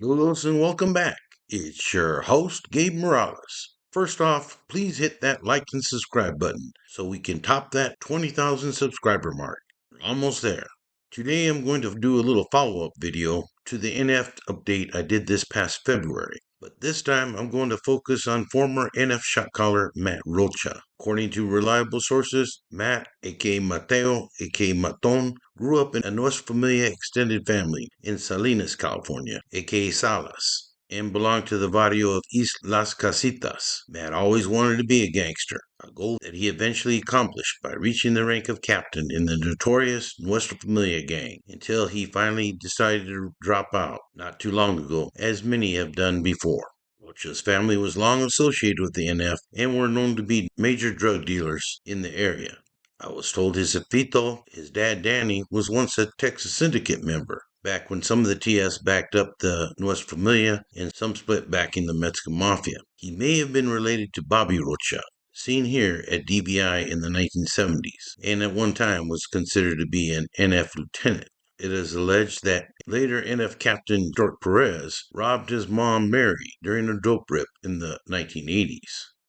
Saludos and welcome back. It's your host, Gabe Morales. First off, please hit that like and subscribe button so we can top that 20,000 subscriber mark. We're almost there. Today I'm going to do a little follow-up video to the NF update I did this past February. But this time I'm going to focus on former NF Shotcaller Matt Rocha. According to reliable sources, Matt, aka Mateo, aka Maton, grew up in a Nuestra Familia extended family in Salinas, California, aka Salas, and belonged to the barrio of East Las Casitas. Matt always wanted to be a gangster, a goal that he eventually accomplished by reaching the rank of captain in the notorious Nuestra Familia gang, until he finally decided to drop out not too long ago, as many have done before. Rocha's family was long associated with the NF and were known to be major drug dealers in the area. I was told his Jefito, his dad Danny, was once a Texas Syndicate member, back when some of the TS backed up the Nuestra Familia and some split backing the Mexican Mafia. He may have been related to Bobby Rocha, seen here at DBI in the 1970s, and at one time was considered to be an NF lieutenant. It is alleged that later NF Captain George Perez robbed his mom Mary during a dope rip in the 1980s.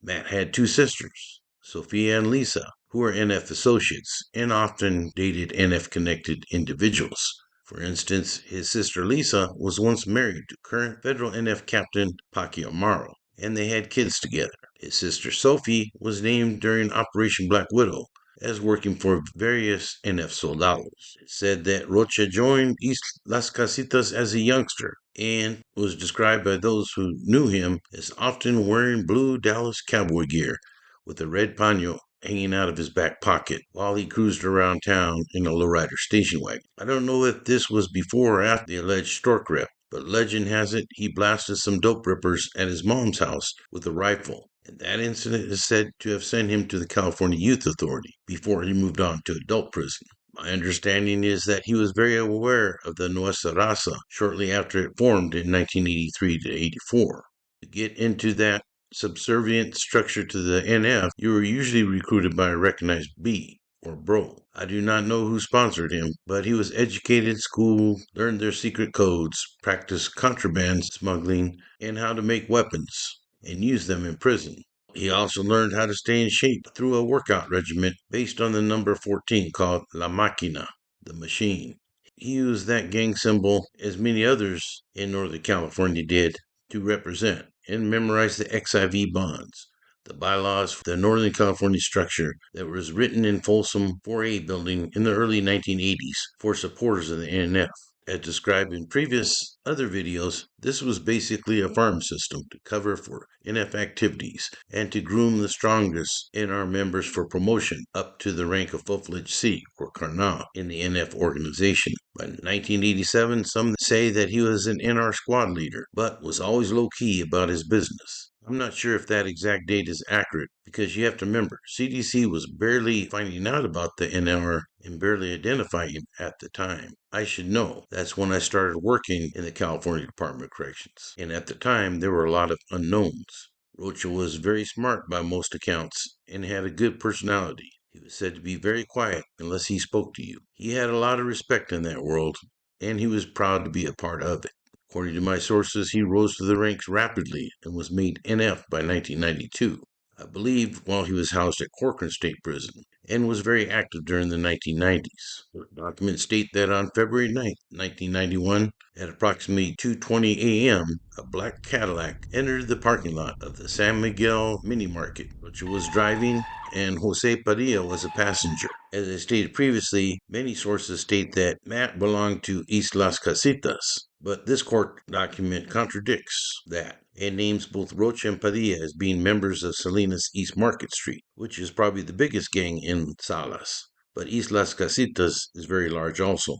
Matt had two sisters, Sophia and Lisa, who were NF associates and often dated NF connected individuals. For instance, his sister Lisa was once married to current federal NF Captain Paki Amaro, and they had kids together. His sister Sophie was named during Operation Black Widow as working for various NF soldados. It said that Rocha joined East Las Casitas as a youngster and was described by those who knew him as often wearing blue Dallas cowboy gear with a red paño hanging out of his back pocket while he cruised around town in a lowrider station wagon. I don't know if this was before or after the alleged stork rip, but legend has it he blasted some dope rippers at his mom's house with a rifle, and that incident is said to have sent him to the California Youth Authority before he moved on to adult prison. My understanding is that he was very aware of the Nuestra Raza shortly after it formed in 1983 to 84. To get into that subservient structure to the NF, you were usually recruited by a recognized B or bro. I do not know who sponsored him, but he was educated, schooled, learned their secret codes, practiced contraband smuggling, and how to make weapons and use them in prison. He also learned how to stay in shape through a workout regimen based on the number 14 called La Máquina, the machine. He used that gang symbol, as many others in Northern California did, to represent and memorize the XIV bonds, the bylaws for the Northern California structure that was written in Folsom 4A building in the early 1980s for supporters of the NF. As described in previous other videos, this was basically a farm system to cover for NF activities and to groom the strongest in our members for promotion up to the rank of full-fledged C or Colonel in the NF organization. By 1987, some say that he was an NR squad leader, but was always low-key about his business. I'm not sure if that exact date is accurate because you have to remember, CDC was barely finding out about the NR and barely identifying him at the time. I should know. That's when I started working in the California Department of Corrections. And at the time, there were a lot of unknowns. Rocha was very smart by most accounts and had a good personality. He was said to be very quiet unless he spoke to you. He had a lot of respect in that world, and he was proud to be a part of it. According to my sources, he rose to the ranks rapidly and was made NF by 1992. I believe while he was housed at Corcoran State Prison, and was very active during the 1990s. Documents state that on February 9, 1991, at approximately 2:20 a.m., a black Cadillac entered the parking lot of the San Miguel Mini Market, which was driving, and Jose Padilla was a passenger. As I stated previously, many sources state that Matt belonged to East Las Casitas, but this court document contradicts that and names both Rocha and Padilla as being members of Salinas East Market Street, which is probably the biggest gang in Salas, but East Las Casitas is very large also.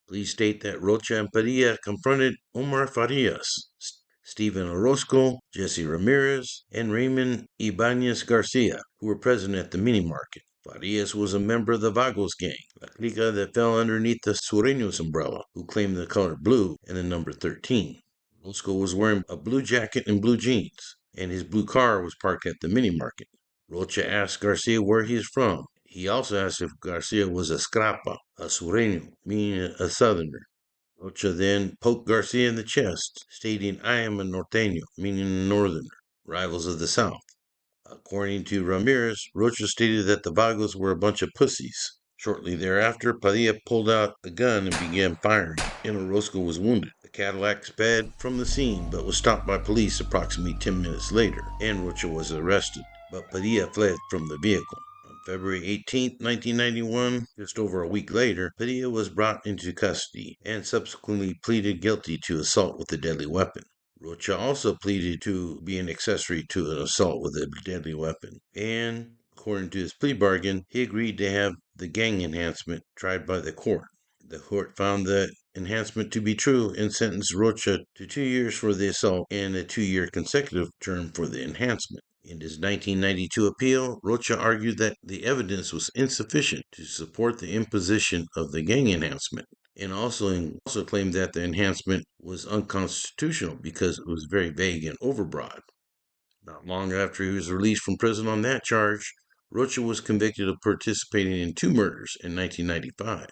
Police state that Rocha and Padilla confronted Omar Farias, Stephen Orozco, Jesse Ramirez, and Raymond Ibanez Garcia, who were present at the mini market. Farias was a member of the Vagos gang, La Clica that fell underneath the Sureños umbrella, who claimed the color blue and the number 13. Orozco was wearing a blue jacket and blue jeans, and his blue car was parked at the mini market. Rocha asked Garcia where he is from. He also asked if Garcia was a scrapa, a sureño, meaning a southerner. Rocha then poked Garcia in the chest, stating, "I am a norteño," meaning a northerner, rivals of the South. According to Ramirez, Rocha stated that the Vagos were a bunch of pussies. Shortly thereafter, Padilla pulled out a gun and began firing, and Orozco was wounded. The Cadillac sped from the scene but was stopped by police approximately 10 minutes later, and Rocha was arrested. But Padilla fled from the vehicle. On February 18, 1991, just over a week later, Padilla was brought into custody and subsequently pleaded guilty to assault with a deadly weapon. Rocha also pleaded to be an accessory to an assault with a deadly weapon, and, according to his plea bargain, he agreed to have the gang enhancement tried by the court. The court found the enhancement to be true and sentenced Rocha to 2 years for the assault and a 2-year consecutive term for the enhancement. In his 1992 appeal, Rocha argued that the evidence was insufficient to support the imposition of the gang enhancement, and also claimed that the enhancement was unconstitutional because it was very vague and overbroad. Not long after he was released from prison on that charge, Rocha was convicted of participating in 2 murders in 1995.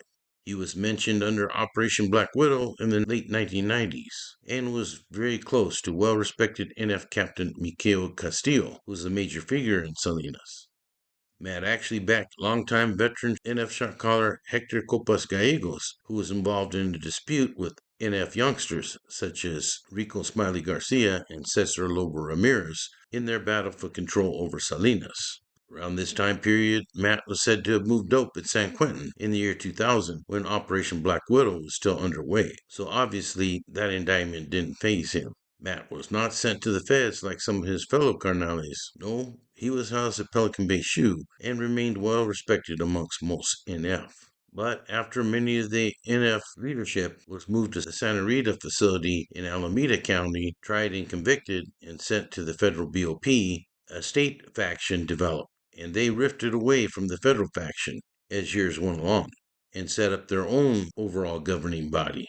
He was mentioned under Operation Black Widow in the late 1990s and was very close to well-respected NF Captain Mikhail Castillo, who was a major figure in Salinas. Matt actually backed longtime veteran NF shotcaller Hector Copas Gallegos, who was involved in a dispute with NF youngsters such as Rico Smiley Garcia and Cesar Lobo Ramirez in their battle for control over Salinas. Around this time period, Matt was said to have moved dope at San Quentin in the year 2000 when Operation Black Widow was still underway, so obviously that indictment didn't faze him. Matt was not sent to the feds like some of his fellow carnales. No, he was housed at Pelican Bay SHU and remained well respected amongst most NF. But after many of the NF leadership was moved to the Santa Rita facility in Alameda County, tried and convicted, and sent to the federal BOP, a state faction developed, and they rifted away from the federal faction as years went along and set up their own overall governing body.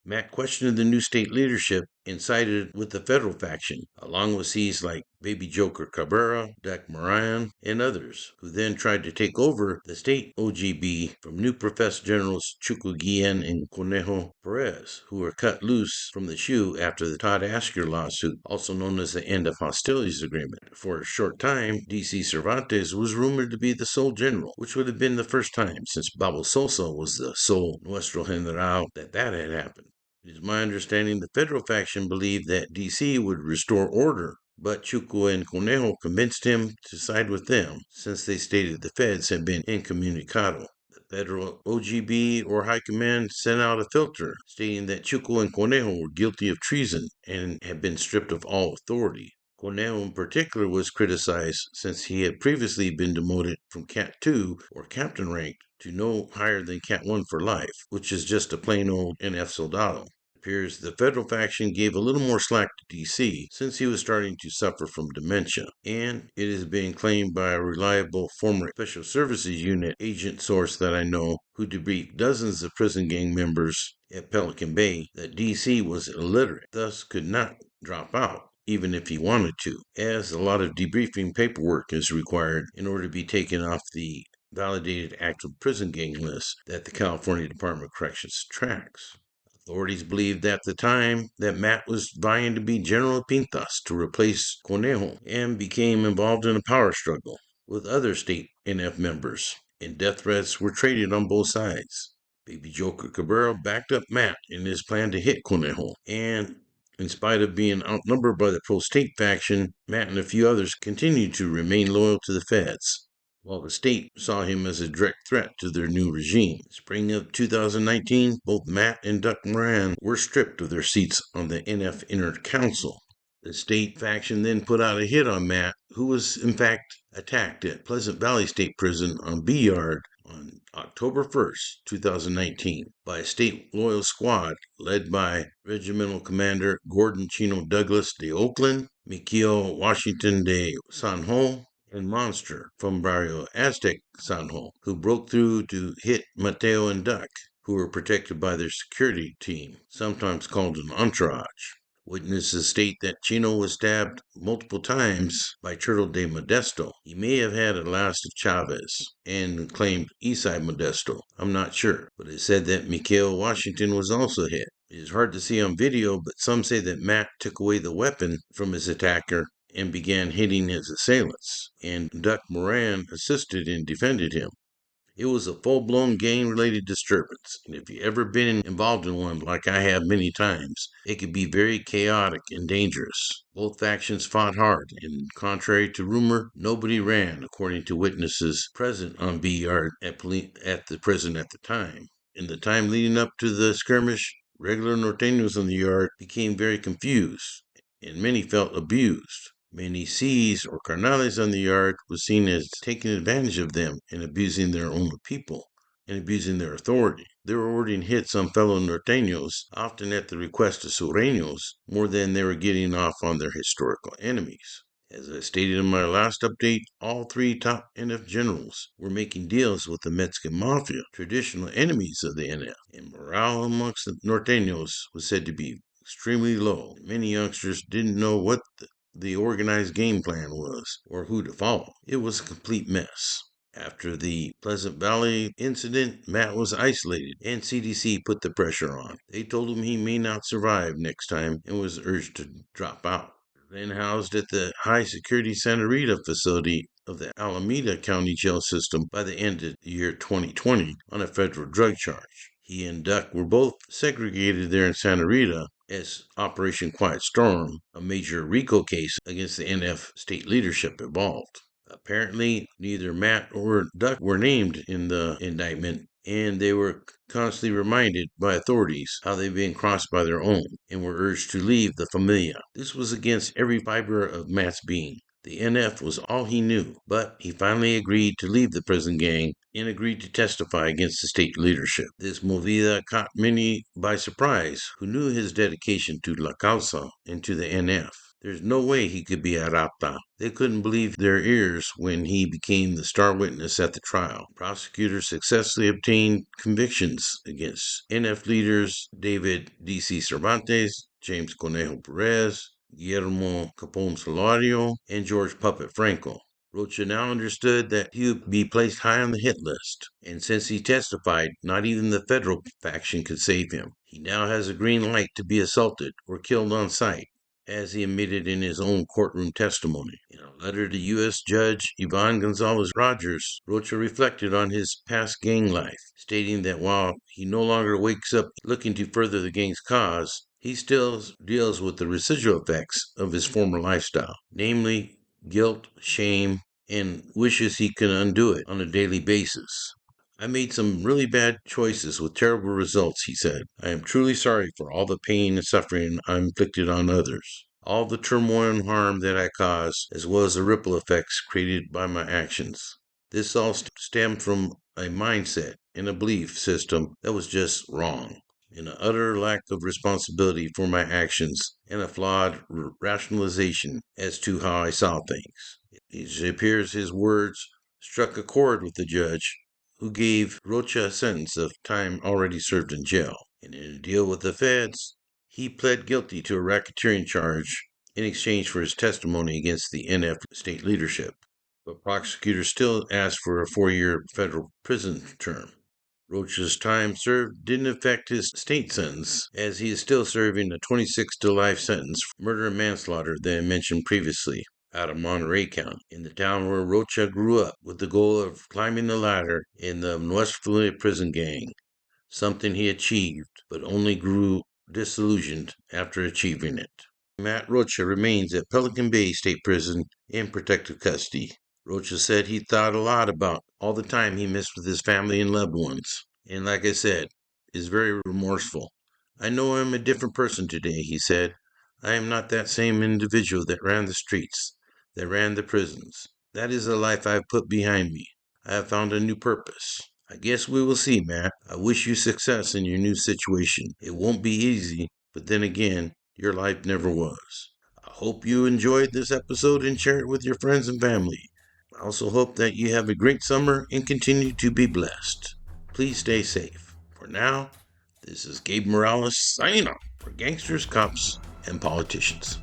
Matt questioned the new state leadership and sided with the federal faction, along with C's like Baby Joker Cabrera, Dak Moran, and others, who then tried to take over the state OGB from new professed generals Chuco Guillen and Conejo Perez, who were cut loose from the SHU after the Todd Asker lawsuit, also known as the End of Hostilities Agreement. For a short time, D.C. Cervantes was rumored to be the sole general, which would have been the first time since Babo Sosa was the sole Nuestro General that had happened. It is my understanding the federal faction believed that D.C. would restore order, but Chuco and Conejo convinced him to side with them, since they stated the feds had been incommunicado. The federal OGB or High Command sent out a filter stating that Chuco and Conejo were guilty of treason and had been stripped of all authority. Conejo in particular was criticized since he had previously been demoted from Cat 2 or captain rank to no higher than Cat 1 for life, which is just a plain old NF soldado. It appears the federal faction gave a little more slack to DC since he was starting to suffer from dementia, and it is being claimed by a reliable former Special Services Unit agent source that I know who debriefed dozens of prison gang members at Pelican Bay that DC was illiterate, thus could not drop out even if he wanted to, as a lot of debriefing paperwork is required in order to be taken off the validated active prison gang list that the California Department of Corrections tracks. Authorities believed at the time that Matt was vying to be General Pintas to replace Conejo and became involved in a power struggle with other state NF members, and death threats were traded on both sides. Baby Joker Cabrera backed up Matt in his plan to hit Conejo, and in spite of being outnumbered by the pro-state faction, Matt and a few others continued to remain loyal to the feds, while the state saw him as a direct threat to their new regime. Spring of 2019, both Matt and Dak Moran were stripped of their seats on the NF Inner Council. The state faction then put out a hit on Matt, who was in fact attacked at Pleasant Valley State Prison on B Yard on October 1st, 2019, by a state loyal squad led by Regimental Commander Gordon Chino Douglas de Oakland, Mikhail Washington de Sanjo, and Monster from Barrio Aztec Sanjo, who broke through to hit Mateo and Duck, who were protected by their security team, sometimes called an entourage. Witnesses state that Chino was stabbed multiple times by Turtle de Modesto. He may have had a last of Chavez and claimed Eastside Modesto. I'm not sure, but it said that Mikhail Washington was also hit. It is hard to see on video, but some say that Matt took away the weapon from his attacker and began hitting his assailants, and Duck Moran assisted and defended him. It was a full-blown gang-related disturbance, and if you've ever been involved in one like I have many times, it could be very chaotic and dangerous. Both factions fought hard, and contrary to rumor, nobody ran, according to witnesses present on B Yard at the prison at the time. In the time leading up to the skirmish, regular norteños in the yard became very confused, and many felt abused. Many C's or carnales on the yard was seen as taking advantage of them and abusing their own people and abusing their authority. They were ordering hits on fellow norteños, often at the request of sureños, more than they were getting off on their historical enemies. As I stated in my last update, all three top NF generals were making deals with the Mexican Mafia, traditional enemies of the NF, and morale amongst the norteños was said to be extremely low. Many youngsters didn't know what the organized game plan was, or who to follow. It was a complete mess. After the Pleasant Valley incident, Matt was isolated, and CDC put the pressure on. They told him he may not survive next time and was urged to drop out. Then housed at the high-security Santa Rita facility of the Alameda County jail system by the end of the year 2020 on a federal drug charge. He and Duck were both segregated there in Santa Rita as Operation Quiet Storm, a major RICO case against the NF state leadership, evolved. Apparently, neither Matt or Duck were named in the indictment, and they were constantly reminded by authorities how they'd been crossed by their own and were urged to leave the Familia. This was against every fiber of Matt's being. The NF was all he knew, but he finally agreed to leave the prison gang and agreed to testify against the state leadership. This movida caught many by surprise who knew his dedication to La Causa and to the NF. There's no way he could be a rata. They couldn't believe their ears when he became the star witness at the trial. Prosecutors successfully obtained convictions against NF leaders David D.C. Cervantes, James Conejo Perez, Guillermo Capone Solario, and George Puppet Franco. Rocha now understood that he would be placed high on the hit list, and since he testified, not even the federal faction could save him. He now has a green light to be assaulted or killed on sight, as he admitted in his own courtroom testimony. In a letter to U.S. Judge Ivan Gonzalez Rogers, Rocha reflected on his past gang life, stating that while he no longer wakes up looking to further the gang's cause, he still deals with the residual effects of his former lifestyle, namely guilt, shame, and wishes he could undo it on a daily basis. I made some really bad choices with terrible results, he said. I am truly sorry for all the pain and suffering I inflicted on others, all the turmoil and harm that I caused, as well as the ripple effects created by my actions. This all stemmed from a mindset and a belief system that was just wrong, and an utter lack of responsibility for my actions, and a flawed rationalization as to how I saw things. It appears his words struck a chord with the judge, who gave Rocha a sentence of time already served in jail. And in a deal with the feds, he pled guilty to a racketeering charge in exchange for his testimony against the NF state leadership. But prosecutors still asked for a 4-year federal prison term. Rocha's time served didn't affect his state sentence, as he is still serving a 26 to life sentence for murder and manslaughter that I mentioned previously, out of Monterey County, in the town where Rocha grew up, with the goal of climbing the ladder in the Nuestra Familia prison gang, something he achieved, but only grew disillusioned after achieving it. Matt Rocha remains at Pelican Bay State Prison in protective custody. Rocha said he thought a lot about all the time he missed with his family and loved ones, and like I said, is very remorseful. I know I'm a different person today, he said. I am not that same individual that ran the streets, that ran the prisons. That is the life I have put behind me. I have found a new purpose. I guess we will see, Matt. I wish you success in your new situation. It won't be easy, but then again, your life never was. I hope you enjoyed this episode and share it with your friends and family. I also hope that you have a great summer and continue to be blessed. Please stay safe. For now, this is Gabe Morales signing off for Gangsters, Cops, and Politicians.